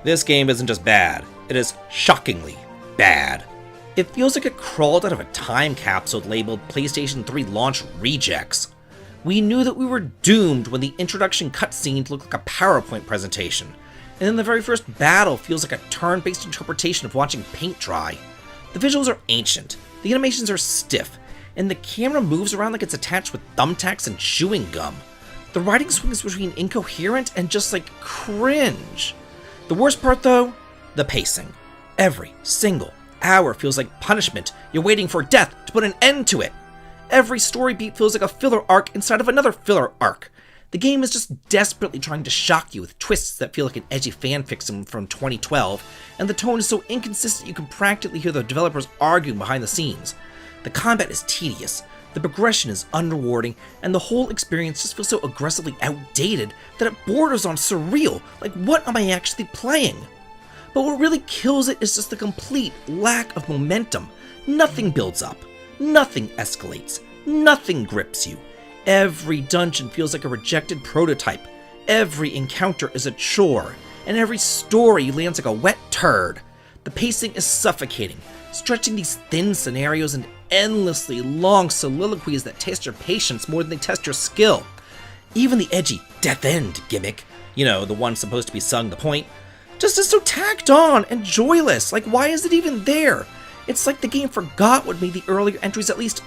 This game isn't just bad, it is shockingly bad. It feels like it crawled out of a time capsule labeled PlayStation 3 launch rejects. We knew that we were doomed when the introduction cutscene looked like a PowerPoint presentation, and then the very first battle feels like a turn-based interpretation of watching paint dry. The visuals are ancient, the animations are stiff, and the camera moves around like it's attached with thumbtacks and chewing gum. The writing swings between incoherent and just like cringe. The worst part though? The pacing. Every single hour feels like punishment. You're waiting for death to put an end to it. Every story beat feels like a filler arc inside of another filler arc. The game is just desperately trying to shock you with twists that feel like an edgy fanfiction from 2012, and the tone is so inconsistent you can practically hear the developers arguing behind the scenes. The combat is tedious, the progression is unrewarding, and the whole experience just feels so aggressively outdated that it borders on surreal, like what am I actually playing? But what really kills it is just the complete lack of momentum. Nothing builds up, nothing escalates, nothing grips you. Every dungeon feels like a rejected prototype, every encounter is a chore, and every story lands like a wet turd. The pacing is suffocating, stretching these thin scenarios into endlessly long soliloquies that test your patience more than they test your skill. Even the edgy death end gimmick, the one supposed to be sung the point, just is so tacked on and joyless. Like, why is it even there? It's like the game forgot what made the earlier entries at least,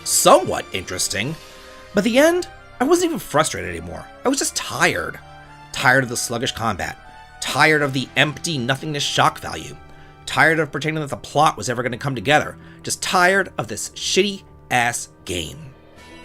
somewhat interesting. By the end, I wasn't even frustrated anymore. I was just tired. Tired of the sluggish combat. Tired of the empty nothingness shock value. Tired of pretending that the plot was ever going to come together. Just tired of this shitty ass game.